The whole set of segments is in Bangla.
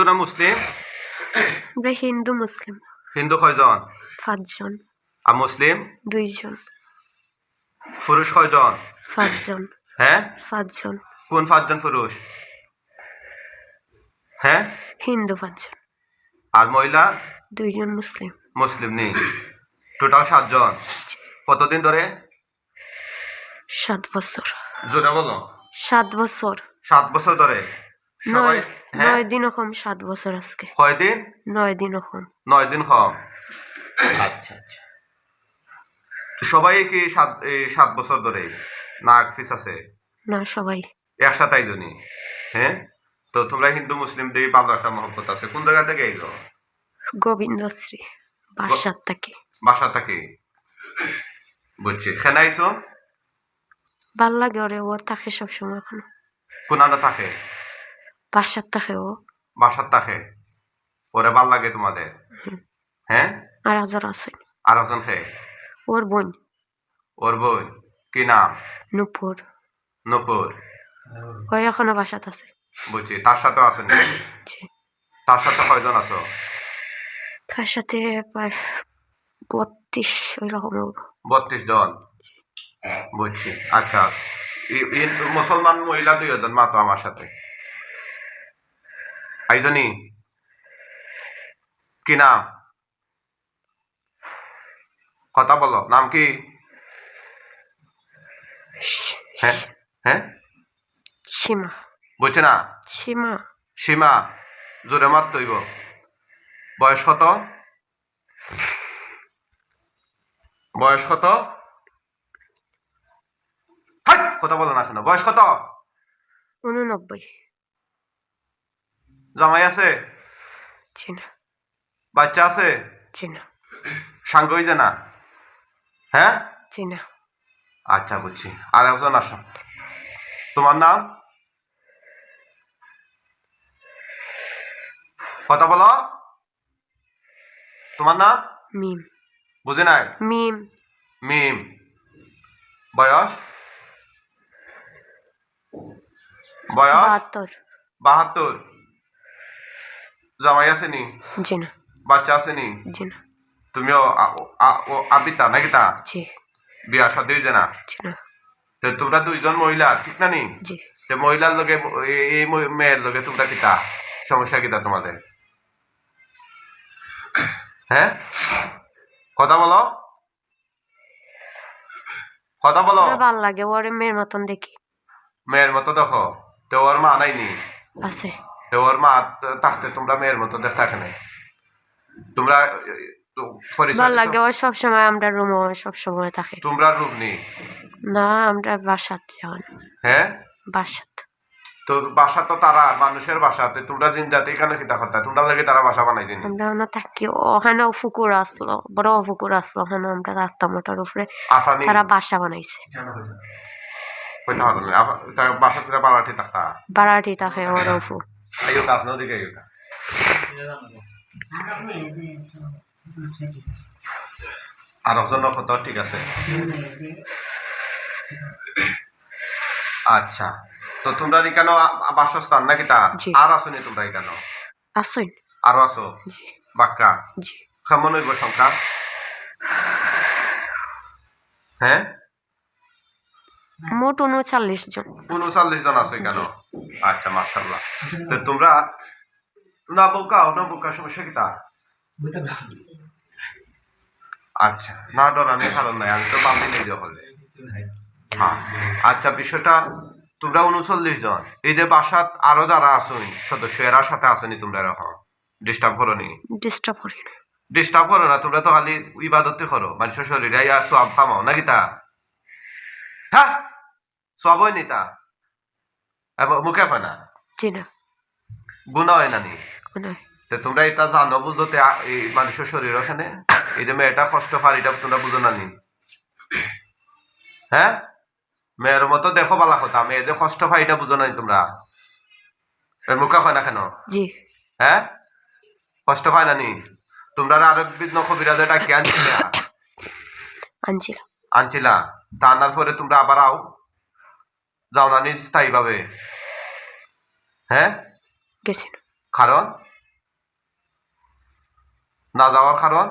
না মুসলিম? আমরা হিন্দু মুসলিম। হিন্দু কয়জন? 5 জন। আর মুসলিম? 2 জন। পুরুষ কয়জন? 5 জন। হ্যাঁ 5 জন। কোন 5 জন পুরুষ? হ্যাঁ হিন্দু 5 জন। আর মহিলা? 2 জন মুসলিম। মুসলিম নেই, টোটাল 7 জন। কতদিন ধরে? 7 বছর। জোরে বলো। 7 বছর। 7 বছর ধরে সবাই? 9 দিনও কম 7 বছর আজকে। কয় দিন? 9 দিনও কম। 9 দিন কম। আচ্ছা আচ্ছা। সবাই কি 7 বছর ধরে না ফিস আছে? না, সবাই একসাথে আইজনি। হ্যাঁ তো তোমরা হিন্দু মুসলিম দিয়ে ভালো একটা মহব্বত আছে। কোন জায়গা থেকে আইলো? গোবিন্দশ্রী বাসার থেকে। বাসা থেকে। বুঝছি। খেনে আইছো? ভাল লাগে ওরে, ও থাকে সবসময় এখনো। কোন আনা থাকে? বাসার থাকে ও। বাসার থাকে। ওরে ভাল লাগে তোমাদের? হ্যাঁ আর আজর আছে। আর একজন খেয়ে? ওর বোন। ওর বোন কি নাম? নূপুর। নূপুর। ও এখনো বাসাত আছে। বুঝছি। তার সাথে আছেন? জি। তার সাথে কয়জন আছো? তার সাথে প্রায় 32 ওইরকম। 32 জন। বুঝছি। আচ্ছা মুসলমান মহিলা 2 জন মাত্র আমার সাথে আইজনি। কি নাম? কথা বলো, নাম কি? হ্যাঁ হ্যাঁ সীমা। বুঝছে না? সীমা। সীমা। জোরে মাত তৈব। বয়স কত? বয়স কত? কথা বলো না কেন? বয়স কত? 89। জামাই আছে? চিনা। বাচ্চা আছে? চিনা। সাঙ্গ হইছে না? হ্যাঁ চিনা। আচ্ছা বুঝছি। আর একজন আসো। তোমার নাম? কথা বলো। তোমার নাম? মিম। বুঝে নাই? মিম। মিম। বয়স? বয়স 72। 72। জামাই আসেনি? জিনা। বাচ্চা আসেনি? জিনা। তুমিও আবিতা নাকি? তা জি। বিয়া শাদী হয়েছে না? জিনা। তো তোমরা 2 জন মহিলা ঠিক না নি? জি। তো মহিলার লগে এই মেয়ের লগে তোমরা কিতা সমস্যা কিতা তোমাদের? হ্যাঁ কথা বলো। কথা বলো। ভাল লাগে ওরে, মেয়ের মতন দেখি। মেয়ের মতো দেখো? তো ওর মা নাইনি? আছে। তো ওর মা থাকতে তোমরা মেয়ের মতো থাকে না? তোমরা ভাল লাগে ও সবসময় আমরা রুমে সবসময় থাকে। তোমরা রূপ নেই? না, আমরা বাসাত যান। হ্যাঁ বাসাত। তো বাসা তো তারা মানুষের বাসাতে তোমরা জিন জাতি এখানে কিতা করতে? তোমরা লাগে তারা বাসা বানাই দিনি? আমরা না থাকি, ওখানেও পুকুর আসলো, বড় পুকুর আসলো, ওখানে আমরা থাকতাম ওটার উপরে। আসানি তারা বাসা বানাইছে। কইতে পারো না বাসা থেকে বাড়াটি থাকতা? বাড়াটি থাকে ওর উপর। আইও তা আপনার দিকে আইও তা। আর একজন কত? ঠিক আছে। আচ্ছা তো তোমরা কেন বাসস্থান নাকি তা? আর আসনি তোমরা কেন? আসুন। আরো আসো? জি। বাক্কা? জি। কেমন হইব সংখ্যা? হ্যাঁ মোট 39 জন। 39 জন আছে কেন? আচ্ছা মাশাআল্লাহ। তো তোমরা না বোকা সমস্যা কি তা? আচ্ছা না ডরানোর কারণ নাই, আমি তো বান্ধি নিয়ে যাওয়া হলে। হ্যাঁ আচ্ছা বিষয়টা তোমরা 39 জন, এই যে বাসাত আরো যারা আসুন সদস্য এরা সাথে আসনি তোমরা এরকম ডিস্টার্ব করো নি? ডিস্টার্ব করি না। ডিস্টার্ব করো না, তোমরা তো খালি ইবাদতই করো, মানুষের শরীরে সব খামাও নাকি তা? হ্যাঁ সব হয় নি তা? মুখে হয় না? জি না। গুণা হয় না নি? নয়। তো তোমরা এটা জানো বুঝতে এই মানুষের শরীর ওখানে এই যে মেয়েটা কষ্ট পার এটা তোমরা বুঝো না নি? হ্যাঁ মেয়ের মতো দেখো বালা কথা, মেয়ে যে কষ্ট পায় এটা বুঝো না তোমরা? মুখে হয় না কেন? জি। হ্যাঁ কষ্ট পায় না নি? তোমরা আরো বিঘ্ন কবিরাজে ডাকি আনছিলা? আনছিলা তা আনার পরে তোমরা আবার আও যাও না নি স্থায়ী ভাবে? হ্যাঁ গেছি না। কারণ না যাওয়ার কারণ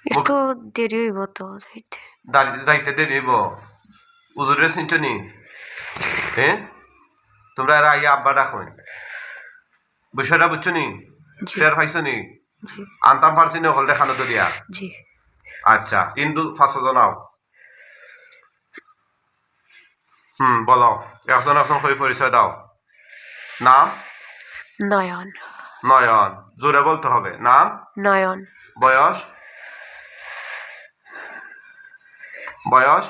একটু দেরি হইব তো যাইতে। যাইতে দেরি হইব। উজুরে চিনছো নি? হ্যাঁ, তোমরা এরা আইয়া আব্বা ডাকুন, বিষয়টা বুঝছো নি? জি টের পাইছো নি? জি আনতাম পারছি না হল দেখানো দরিয়া। জি। আচ্ছা, ইন্দু 5 জনাও। বলো, একজন একজন করে পরিচয় দাও। নাম? নয়ন। নয়ন। জোরে বলতে হবে। নাম? নয়ন। বয়স? বয়স?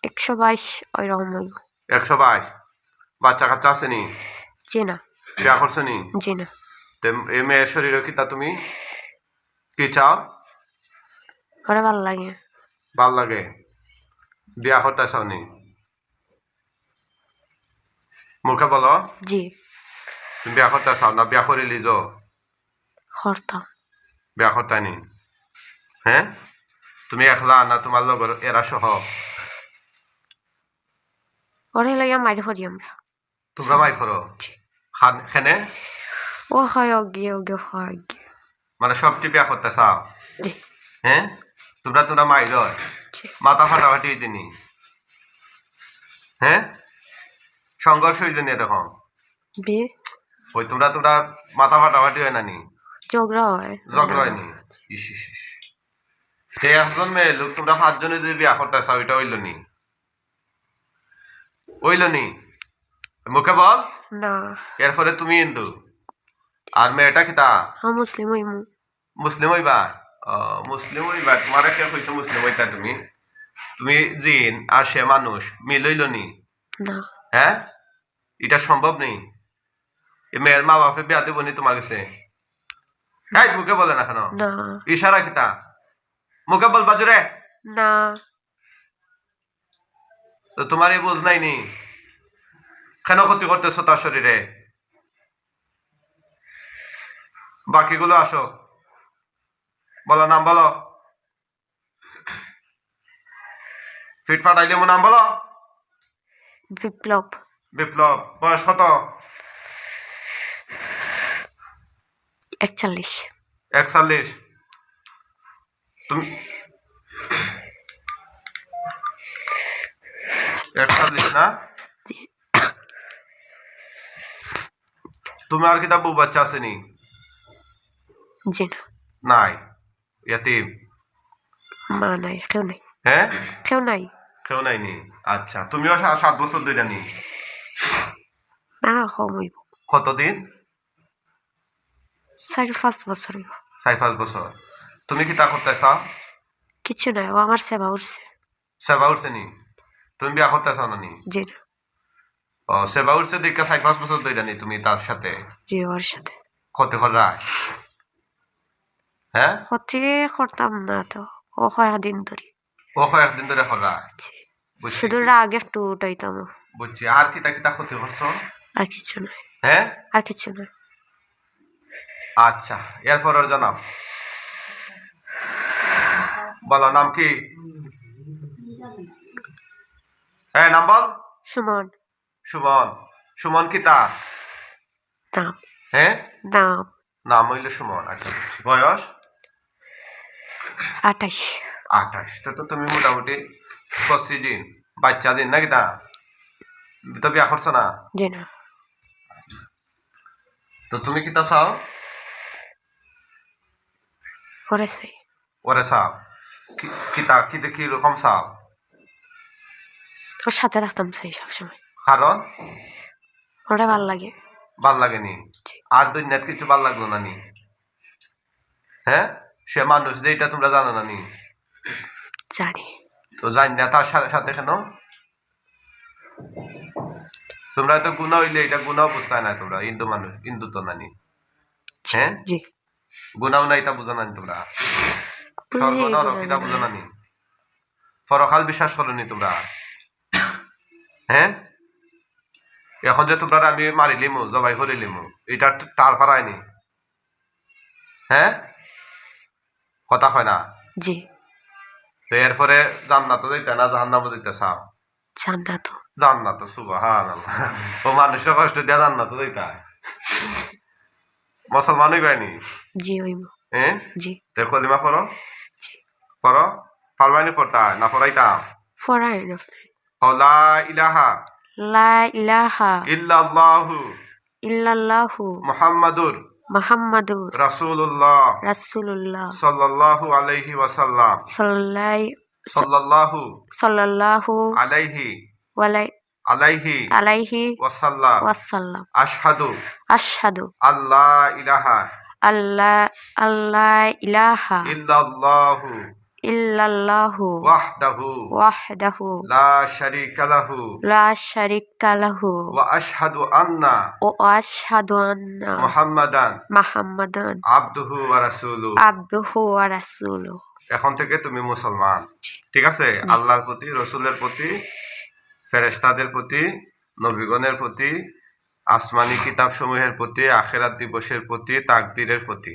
122 ওইরকম হইব। 122। বাচ্চা কাচ্চা আছে নি? জি না। বিয়া করছো নি? জি না। তে এই মেয়ের শরীরে কি তা তুমি কি চাও? ওরা ভাল লাগে। ভাল লাগে। বিয়া করতে চাও নি? মুখে বলো। জি তুমি বিয়া করতে চাও না বিয়া করে লিজ? করতাম। বিয়া করতে নি? হ্যাঁ, তুমি একলা না তোমার লগর এরা সহ? ওরে লাগে মাইর করি আমরা। তোমরা মাইর করো? জি। খেনে ও হয় অজ্ঞে অজ্ঞে হয় অজ্ঞে। মানে সবটি বিয়া করতে চাও? জি হ্যাঁ, তোমরা মাইর জি। মাথা ফাটাফাটি দিনি? হ্যাঁ, সংঘর্ষ হইছে নি এরকম? বিয়ে ওই তোমরা মাথা ফাটাফাটি হয় না নি? ঝগড়া হয়। ঝগড়া হয়নি? ইস ইস ইস। তে একজন মেয়ে লোক তোমরা 5 জনে যদি বিয়া করতে চাও এটা হইল নি? হইল নি? মুখে বল। না। এরপরে তুমি হিন্দু আর মেয়েটা কিতা মুসলিম হইমু। মুসলিম হইবা? মুসলিম হইবা। তোমার কে কইছে মুসলিম হইতা? তুমি তুমি জিন আর সে মানুষ মিল হইল নি? না। হ্যাঁ, এটা সম্ভব নেই। এ মেয়ের মা বাপে বিয়া দেব নি তোমার কাছে? হ্যাঁ, মুখে বলে না কেন? না। ইশারা কিতা? মুখে বল বাজুরে। না। তো তোমার এই বোঝ নাই নি? কেন ক্ষতি করতেছো তার শরীরে? বাকিগুলো আসো, বলো নাম বলো। ফিট ফাটাইলে নাম বলো। বিপ্লব। বিপ্লব। বয়স কত? 41। 41। তুমি 41 না? জি। তুমি আর কিতা বউ বাচ্চা আছে নি? জি না। নাই, ইয়াতিম। মা নাই, কেউ নাই। হ্যাঁ, কেউ নাই। কেউ নাই নি? আচ্ছা, তুমিও 7 বছর ধরে নি? না, কম হইব। কতদিন? 4-5 বছর হইব। 4-5 বছর। তুমি কিতা করতে চাও? কিছু নাই, ও আমার সেবা উঠছে। সেবা উঠছে নি? তুমি বিয়া করতে চাও না নি? জি না। সেবা উঠছে দেখা 4-5 বছর ধরে নি তুমি তার সাথে? জি, ওর সাথে। ক্ষতি করা? হ্যাঁ, ক্ষতি করতাম না তো, ও কয়েকদিন ধরে। ও কয়েকদিন ধরে করা? জি। বুঝছি, শুধু রাগ একটু উঠাইতাম। বুঝছি। আর কিতা কিতা ক্ষতি করছো? আর কিছু নাই। হ্যাঁ, আর কিছু নাই। আচ্ছা, এরপর ওর জানাও। বলো নাম কি? হ্যাঁ, নাম বল। সুমন। সুমন। সুমন কিতা? নাম। হ্যাঁ, নাম। নাম হইলে সুমন। আচ্ছা, বুঝছি। বয়স? 28। 28। তো তুমি মোটামুটি কচ্ছি দিন বাচ্চা দিন না কিতা? তো বিয়া করছো না? জি না। তো তুমি কিতা চাও? ওরে চাই। ওরে চাও? কিতা কি রকম চাও? ওর সাথে থাকতাম চাই সবসময়। কারণ? ওরে ভাল লাগে। ভাল লাগেনি? জি। আর দুনিয়াত কিছু ভাল লাগলো না নি? হ্যাঁ, সে মানুষ যে এটা তোমরা জানো না নি? জানি। তো জানি না তার সাথে কেন? তোমরা তো গুণা হইলে এটা গুণাও বুঝতে না তোমরা। হিন্দু মানুষ, হিন্দু তো নানি? হ্যাঁ, জি। গুণাও নাই তা বুঝো নানি তোমরা? বুঝি স্বর্গ নরক এটা বুঝো নানি? পরকাল বিশ্বাস করনি তোমরা? হ্যাঁ, এখন যে তোমরা আমি মারিলিমু জবাই করিলিমু এটা টার ফারায়নি? হ্যাঁ, কথা কয় না? জি। তো এরপরে জান্নাত যাইতে না জাহান্নামে যাইতে চাও? জান্নাত। জান্নাত, সুবহানাল্লাহ। ও মানুষের কষ্ট দিয়া জান্নাত যাইতে হয়? মুসলমান হইবানি জি হইব হ্যাঁ জি তে কলিমা পড়ো জি পড়ো পারবানি পড়তা না পড়াইতাম ফরাই না লা ইলাহা লা ইলাহা ইল্লাল্লাহু ইল্লাল্লাহু মুহাম্মাদুর মুহাম্মাদুর রাসূলুল্লাহ রাসূলুল্লাহ সাল্লাল্লাহু আলাইহি ওয়াসাল্লাম সাল্লাল্লাহু সাল্লাল্লাহু আলাইহি ওয়ালাই আলাইহি আলাইহি ওয়াসাল্লাম ওয়াসাল্লাম আশহাদু আশহাদু আল্লাহ ইলাহা আল্লাহ আল্লাহ ইলাহা ইল্লাল্লাহু ইল্লাল্লাহু ওয়াহদাহু ওয়াহদাহু লা শারীকা লাহু লা শারিকা লাহু ওয়া আশহাদু আন্না ও আশহাদু আন্না মুহাম্মাদান মুহাম্মাদান আবদুহু ওয়া রাসূলুহু আবদুহু ওয়া রাসূলুহু এখন থেকে তুমি মুসলমান ঠিক আছে আল্লাহর প্রতি রসুলের প্রতি ফেরেশতাদের প্রতি নবীগণের প্রতি আসমানি কিতাব সমূহের প্রতি আখিরাত দিবসের প্রতি তাকদীরের প্রতি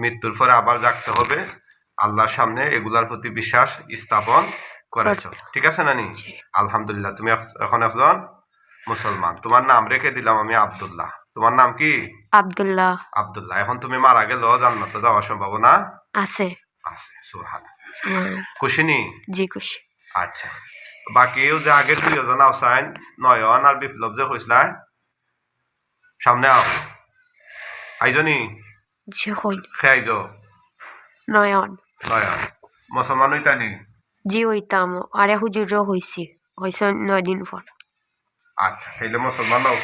মৃত্যুর পরে আবার জাগতে হবে আল্লাহর সামনে এগুলার প্রতি বিশ্বাস স্থাপন করেছো ঠিক আছে নানি আলহামদুলিল্লাহ তুমি এখন একজন মুসলমান তোমার নাম রেখে দিলাম আমি আব্দুল্লাহ তোমার নাম কি আব্দুল্লাহ আব্দুল্লাহ এখন তুমি মারা গেলেও জান্নাতে যাওয়ার সম্ভাবনা আছে আছে সুবহানাল্লাহ সুবহানাল্লাহ খুশি নি জি খুশি আচ্ছা বাকিও যে আগের দুইজন আসাইন নয়ন আর বিপ্লব যে হয়েছিল সামনে আও আইজনি জি হই খেয়াইজ নয়ন নয়ন মুসলমান হইতানি জি হইতাম আরে হুজুরও হইছে 9 দিন পর আচ্ছা তাইলে মুসলমান হও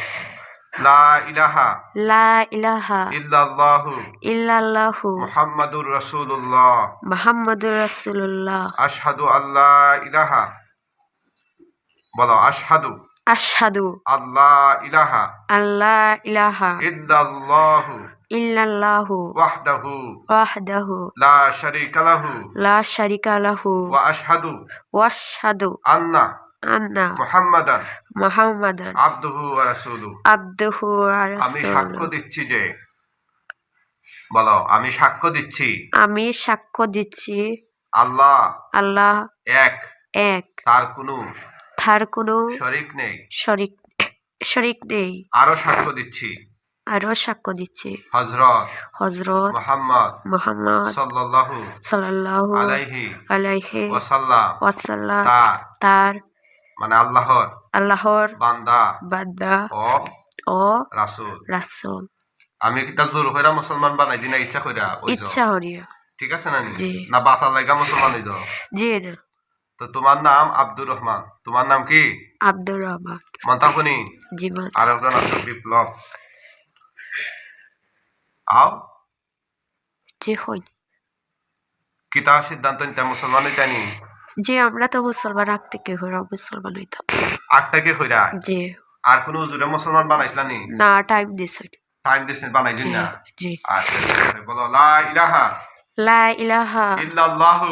লা ইলাহা লা ইলাহা ইল্লাল্লাহু ইল্লাল্লাহু মুহাম্মাদুর রাসূলুল্লাহ মুহাম্মাদুর রাসূলুল্লাহ আশহাদু আল্লা ইলাহা বলো আশহাদু আশহাদু আল্লাহ ইলাহা আল্লা ইলাহা ইল্লাল্লাহু ইল্লাল্লাহু ওয়াহদাহু ওয়াহদাহু লা শারীকা লাহু লা শারিকা লাহু ওয়া আশহাদু ওয়াশহাদু আন্না আন্না মুহাম্মাদান মুহাম্মাদান আবদুহু ওয়া রাসূলুহু আবদুহু ওয়া আমি সাক্ষ্য রাসূলুহু দিচ্ছি যে বলো আমি সাক্ষ্য দিচ্ছি আমি সাক্ষ্য দিচ্ছি আল্লাহ আল্লাহ এক এক তার কোনো তার কোনো শরীক নেই শরীক নেই আরো সাক্ষ্য দিচ্ছি আরো সাক্ষ্য দিচ্ছি হযরত হযরত মুহাম্মদ মুহাম্মদ সাল্লাল্লাহু সাল্লাল্লাহু আলাইহি আলাইহি ওয়াসাল্লাম ওয়াসাল্লাম তার তার মানে আল্লাহর বান্দা ও ও রাসূল রাসূল আমি কি তা জোর হইরা মুসলমান বানাই দিনা ইচ্ছা কইরা ইচ্ছা হরিয়া ঠিক আছে না নি জি। না বাসার লাগা মুসলমান হইতো জি না তো তোমার নাম আব্দুর রহমান তোমার নাম কি আব্দুর রহমান মন্তাকুনি জীবন আর একজন আছে বিপ্লব আও জি হই কিতা সিদ্ধান্ত নিতে মুসলমান হইতানি যে আমরা তো মুসলমান আগ থেকে হইরা মুসলমান হইতাম আগটাকে কইরা জি আর কোন হুজুরে মুসলমান বানাইছিলা নি না টাইম দিছে টাইম দিছেন বানাই দিন না জি আচ্ছা ঠিক আছে, বলো লা ইলাহা লা ইলাহা ইল্লাল্লাহু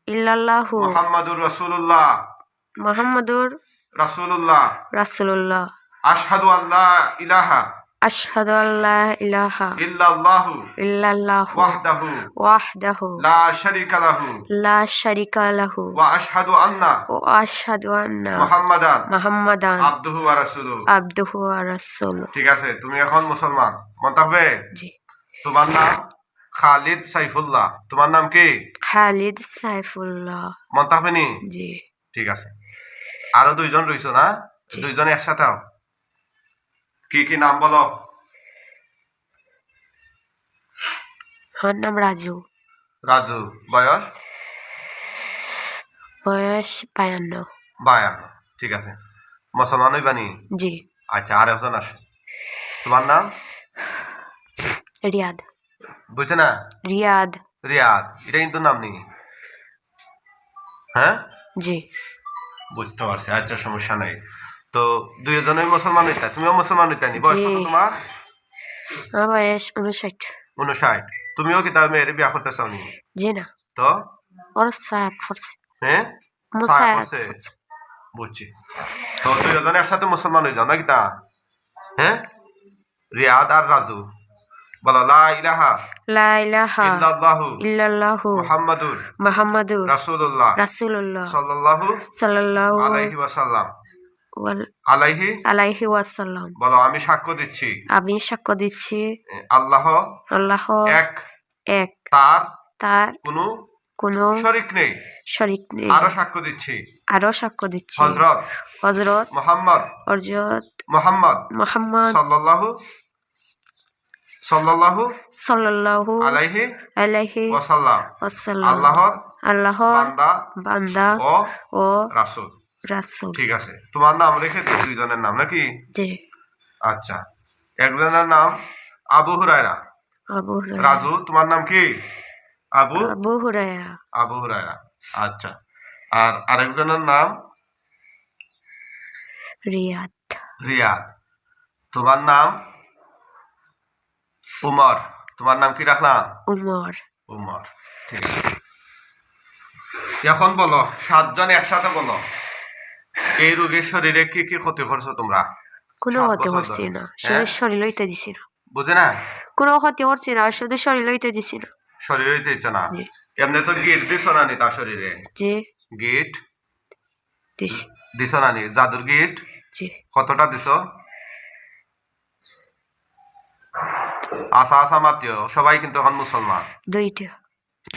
ইল্লাল্লাহু মুহাম্মাদুর রাসূলুল্লাহ মুহাম্মাদুর রাসূলুল্লাহ রাসূলুল্লাহ আশহাদু আল্লা ইলাহা আশহাদু আল্লা ইলাহা ইল্লাল্লাহু ইল্লাল্লাহু ওয়াহদাহু ওয়াহদাহু লা শারীকা লাহু লা শারিকা লাহু ওয়া আশহাদু আন্না ওয়া আশহাদু আন্না মুহাম্মাদান মুহাম্মাদান আবদুহু ওয়া রাসূলুহু আবদুহু ওয়া রাসূলুহু ঠিক আছে তুমি এখন মুসলমান মন থাকবে জি তোমার নাম খালিদ সাইফুল্লাহ তোমার নাম কি খালিদ সাইফুল্লাহ মন থাকবে নি জি ঠিক আছে আরো দুইজন রইছো না জি। দুইজন একসাথে হও কি কি নাম বলো আমার নাম রাজু রাজু বয়স বয়স 52 52 ঠিক আছে মুসলমান হইবানি জি আচ্ছা আর একজন আসো তোমার নাম রিয়াদ বুঝছো না রিয়াদ রিয়াদ এটা কিন্তু নাম নেই হ্যাঁ জি বুঝতে পারছি আচ্ছা সমস্যা নাই তো দুইজনই মুসলমান হইতা তুমিও মুসলমান হইতা নি বয়স কত জি। তোমার আমার বয়স 59 59 তুমিও কি তার মেয়ের বিয়া করতে চাও নি জি না তো ওর সাত ফরছে হ্যাঁ মুসাদ করছে। বুঝছি তো দুইজন একসাথে মুসলমান হয়ে যাও নাকি তা হ্যাঁ রিয়াদ আর রাজু বলো লা ইলাহা লা ইলাহা ইল্লাল্লাহু ইল্লাল্লাহু মুহাম্মাদুর মুহাম্মাদুর রাসূলুল্লাহ রাসূলুল্লাহ সাল্লাল্লাহু সাল্লাল্লাহু আলাইহি ওয়াসাল্লাম আলাইহি আলাইহি ওয়াসাল্লাম। বলো আমি সাক্ষ্য দিচ্ছি আমি সাক্ষ্য দিচ্ছি আল্লাহ আল্লাহ এক, এক, তার তার কোনো কোনো শরীক নেই। শরীক নেই। আরো সাক্ষ্য দিচ্ছি আরো সাক্ষ্য দিচ্ছি হযরত হযরত মুহাম্মদ মুহাম্মদ সাল্লাল্লাহু সাল্লাল্লাহু আলাইহি আলাইহি ওয়াসাল্লাম ওয়াসাল্লাম আল্লাহর আল্লাহর বান্দা বান্দা ও ও রাসূল। রাসূল। ঠিক আছে, তোমার নাম রেখেছি দুইজনের নাম নাকি? জি। আচ্ছা, একজনের নাম আবু হুরায়রা। আবু হুরায়রা। রাজু, তোমার নাম কি? আবু আবু হুরায়রা। আবু হুরায়রা। আচ্ছা, আর আরেকজনের নাম রিয়াদ। রিয়াদ। তোমার নাম উমর। তোমার নাম কি রাখলাম? উমর। উমর। ঠিক আছে, এখন বলো, 7 জন একসাথে বলো, এই রোগীর শরীরে কি কি ক্ষতি করছো তোমরা? কোনো 7 ক্ষতি বছর করছি ধরে। না, হ্যাঁ? শুধু শরীর লইতে দিছি না। বুঝে না? কোনো ক্ষতি করছি না, শুধু শরীর লইতে দিছি না। শরীরে দিচ্ছ না? জি। এমনি তো গিট দিছ না নি তার শরীরে? জি গিট দিছি। দিছ না নি? জাদুর গিট জি। কতটা দিছ? আসা মাত্র সবাই কিন্তু এখন মুসলমান। 2টা।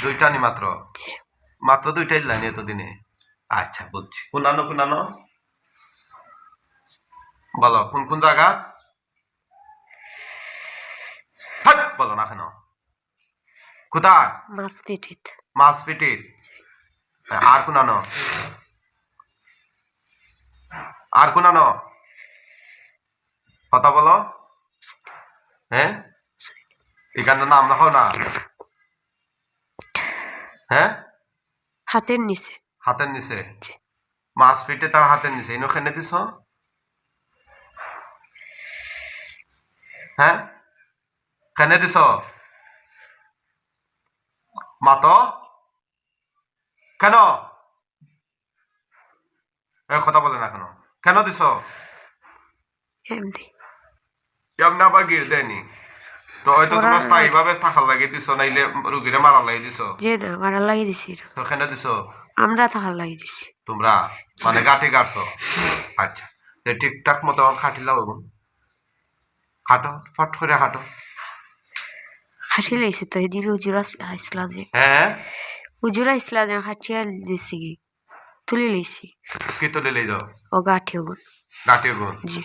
2টা নি মাত্র? জি। মাত্র 2টাই লাইনি এতদিনে? আচ্ছা, বলছি কোনানো বলো, কোন কোন জায়গা? বলো না কেন? কোথায়? মাসপিটিত। মাসপিটিত। আর কোনানো? আর কোনানো? কথা বলো। হ্যাঁ, এখানে নাম রাখো না। হ্যাঁ, হাতের নিচে। হাতের নিচে? মাসপিটে তার হাতের নিচে ইনো খেনে দিছ? হ্যাঁ, কেনে দিছ? মাত কেন? কথা বলে না কেন? কেন দিছ? এমনি। এমনি আবার গির দেয়নি তো? হয়তো তোমরা স্থায়ী ভাবে থাকার লাগে দিছ, নাইলে রুগীরে মারার লাগে দিছ? যে না, মারা লাগিয়ে দিছি না। তো কেন দিছ? আমরা থাকার লাগিয়ে দিছি। তোমরা মানে গাঁটি গাড়ছো? আচ্ছা, ঠিকঠাক মতো খাটিলাও, হাঁটো, ফট করে হাঁটো। হাঁটি লাইছি তো, এদিন হুজুর আইসলা যে। হ্যাঁ, হুজুর আইসলা যে, হাঁটিয়া দিছি কি তুলি লইছি। কি তুলে লই যাও? ও গাঁঠি গুণ। গাঁটি গুণ? জি।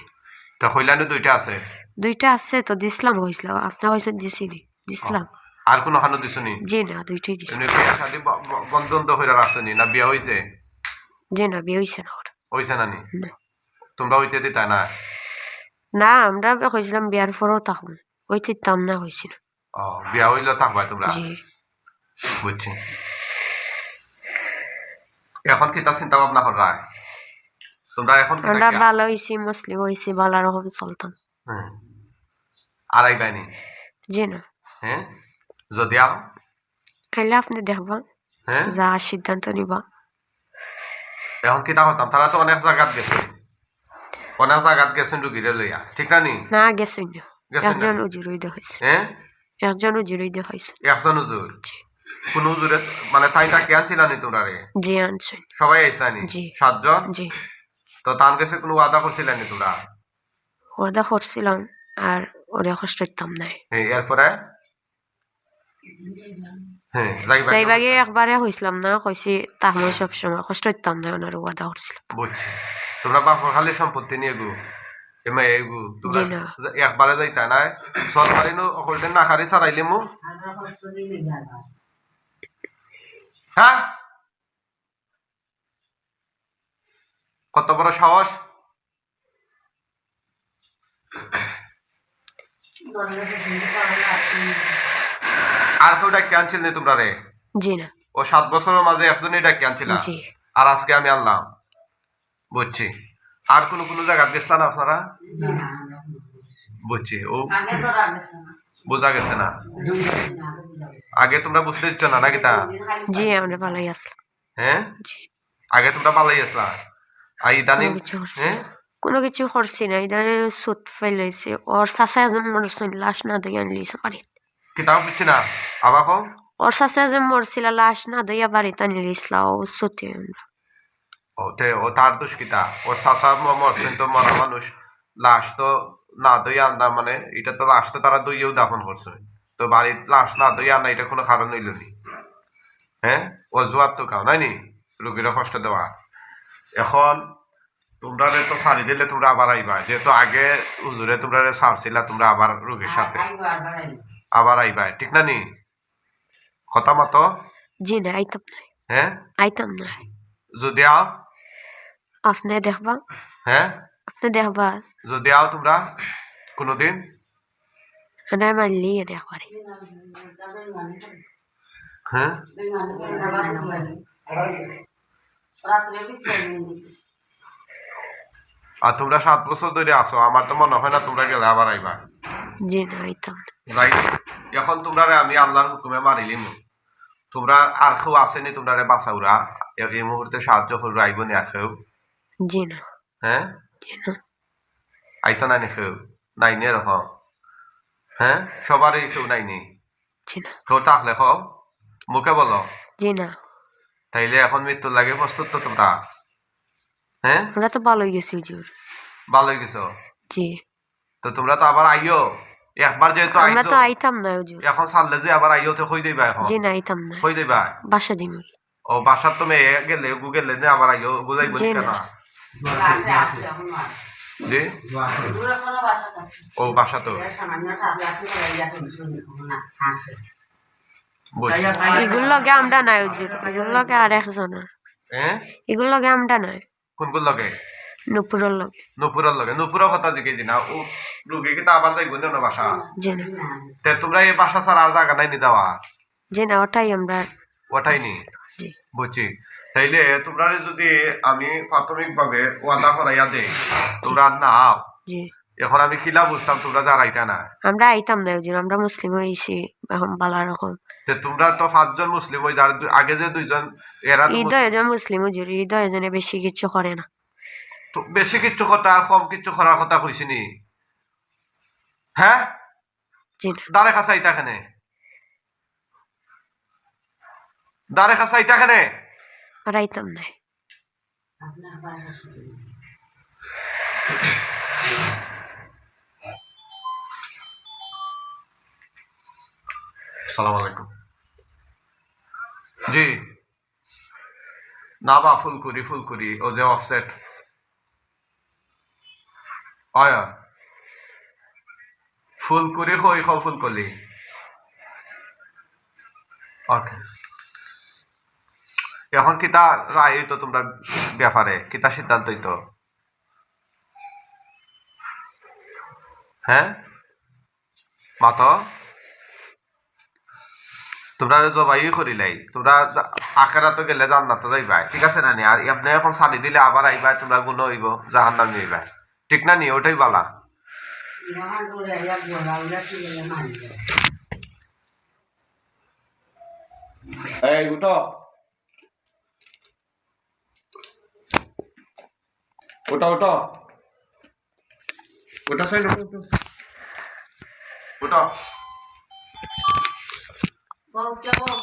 তো হইলানো 2টা আছে? 2টা আছে তো, দিছিলাম হয়েছিল। আপনার হয়েছে দিছি নি? দিছিলাম। আর কোনো হানো দিছনি? জি না, 2টাই দিছি। এমনি বিয়া শাদী বন্ধ হইরা রাখছনি না? বিয়া হইছে? জি না, বিয়ে হয়েছে না ওর। হইছে না নি? না। তোমরা হইতে দিতা না? না, আমরা কইছিলাম বিয়ার পরেও থাকুন, হইতে দিতাম না, হয়েছিল। ও, বিয়া হইলে থাকবা তোমরা? জি। বুঝছি। এখন কি তা চিন্তা ভাবনা করা? তোমরা এখন কি আমরা থাকি? ভালো হয়েছি, মুসলিম হয়েছি, ভালো রকম চলতাম। হ্যাঁ, আড়াইবানি? জি না। হ্যাঁ, যদি আও? এলে আপনি দেখবা, হ্যাঁ, যা সিদ্ধান্ত নিবা। এখন কি তা হতাম? তারা তো অনেক জায়গাত গেছে, অনেক জায়গাত গেছেন রুগীরে লইয়া, ঠিক না নি? না, গেছুন না। গেছেন না? একজন উজুর হইতে হয়েছে। হ্যাঁ, একজন উজুর হইতে হয়েছে। একজন হুজুর? জি। কোন হুজুরে মানে তাই তাকে আনছিল নি তোমরা রে? জি, আনছেন। সবাই আইসলা নি? জি। 7 জন? জি। তো তার কাছে কোনো ওয়াদা করছিলেন নি তোমরা? ওয়াদা করছিলাম, আর ওরে কষ্ট দিতাম না। হ্যাঁ, এরপরে? হ্যাঁ, যাইবাগে একবারে হইছিলাম না, কইছি তাহলে সবসময় কষ্ট দিতাম না, ওনার ওয়াদা করছিলাম। বুঝছি। তোমরা বাপর খালি সম্পত্তি নিয়ে গু এমে এগু তোমরা জি না। একবারে যাইতা না? সরকারি নো অকলতে না খারি সারাইলে মু? হ্যাঁ, কত বড় সাহস? আর কেউ ডাকি আনছিল নি তোমরা রে? জি না। ও 7 বছরের মাঝে একজনই ডাকি আনছিল? জি। আর আজকে আমি আনলাম? বুঝছি। আর কোন কোন জায়গা গেছিলা না আপনারা? বুঝছি। ও বোঝা গেছে না? আগে তোমরা বুঝতে দিচ্ছ না নাকি তা? জি, আমরা ভালোই আসলাম। হ্যাঁ, জি। আগে তোমরা পালাই আসলা, আর ইদানিং? কোনো কিছু করছি হ্যাঁ, না। কোনো কিছু করছি না, ইদানে সুদ ফেলেছে। ওর চাচা একজন মরছিল, লাশ না দিয়ে আনলিছে বাড়িতে। কিতাব দিচ্ছি না আবার কম? ওর চাচা একজন মরছিল, লাশ না দিয়ে বাড়িতে আনলিছিল, ও সুতি আমরা। ও তার দুষ্কিতা ওর চাচা মরছেন তো মরা মানুষ লাশ তো না দই আন্দা মানে এটা তো লাশ তো তারা দইয়েও দাফন করছে তো বাড়ির লাশ না দই আনা এটা কোনো কারণ হইল নি হ্যাঁ অজুহাত তো কাও নাই নি রুগীরা কষ্ট দেওয়া এখন তোমরা তো সারি দিলে তোমরা আবার আইবা যেহেতু আগে হুজুরে তোমরা সারছিলা তোমরা আবার রোগীর সাথে আবার আইবা ঠিক না নি কথা মতো জি না আইতাম না হ্যাঁ আইতাম না যদি আও আপনি দেখবা হ্যাঁ আপনি দেখবা যদি আও তোমরা কোনোদিন না মানলি একবারে হ্যাঁ আর তোমরা 7 বছর ধরে আসো আমার তো মনে হয় না তোমরা গেলে আবার আইবা জি না আইতাম না রাইট এখন তোমরা আমি আল্লাহর হুকুমে মারিলিম তোমরা আর কেউ আসেনি তোমরা বাঁচাউরা এই মুহূর্তে সাহায্য করবে আইব নি আর কেউ জি না হ্যাঁ জি না আইতো না নি কেউ নাই নি এরকম হ্যাঁ সবারই কেউ নাই নি জি না কেউ থাকলে খাও মুখে বলো জি না তাইলে এখন মৃত্যুর লাগে প্রস্তুত তো তোমরা হ্যাঁ আমরা তো ভালোই গেছি হুজুর ভালো হয়ে গেছো জি তো তোমরা তো আবার আইও একবার যেহেতু আমরা আইছো তো আইতাম না হুজুর এখন ছাড়লে যে আবার আইও তো কই দিবা এখন জি না আইতাম না কই দিবা বাসা দিমু ও বাসার তো মেয়ে গেলে গুগেলে যে আবার আইও বুঝাইব জি কেন না। জি ও বাসা তো বুঝছি এগুলো লগে আমরা নাই হুজুর এগুলো লগে আর একজন হ্যাঁ এগুলো লগে আমরা নাই কোনগুলো লগে নুপুরের লগে নুপুরের লগে নুপুরের কথা জিজ্ঞেস দিনা ও রুগী কিন্তু আবার যাইব না বাসা জি না তে তোমরা এই বাসা ছাড়া আর জায়গা নাই নি দেওয়া জি না ওটাই আমরা ওটাই নি জি বুঝছি তাইলে তোমরা যদি আমি প্রাথমিক ভাবে ওয়াদা করাইয়া দেই তোমরা না জি এখন আমি খিলা বুঝতাম তোমরা যারাইতা না আমরা আইতাম না হুজুর আমরা মুসলিম হইছি এখন ভালো রকম তে তোমরা তো 5 জন মুসলিম হই যার আগে যে 2 জন এরা তো ঈদ এজন মুসলিম হুজুর ঈদ এজনে বেশি কিছু করে না তো বেশি কিচ্ছু কথা আর কম কিচ্ছু করার কথা কইছি নি হ্যাঁ জি না দারে খাসাইতা কেনে দারে খাসাইতা কেনে আর আইতাম না আসসালামু আলাইকুম জি না বা ফুলকুরি ও যে অফসেট আয়া ফুলকুরি কই খাও ফুলকলি ওকে এখন কিতা রায় তো তোমরা ব্যাপারে কিতা সিদ্ধান্তই তো হ্যাঁ মাত তোমরা জবাই করিলাই তোমরা আখেরা তো গেলে জান্নাত তো যাইবাই ঠিক আছে না নি আর এমনি এখন সারি দিলে আবার আইবাই তোমরা গুণ হইব জাহান্নাম যাইবাই ঠিক না নি ওটাই বালা এই উঠো ওটা ওটা ওটা সাইড ওটা ওটা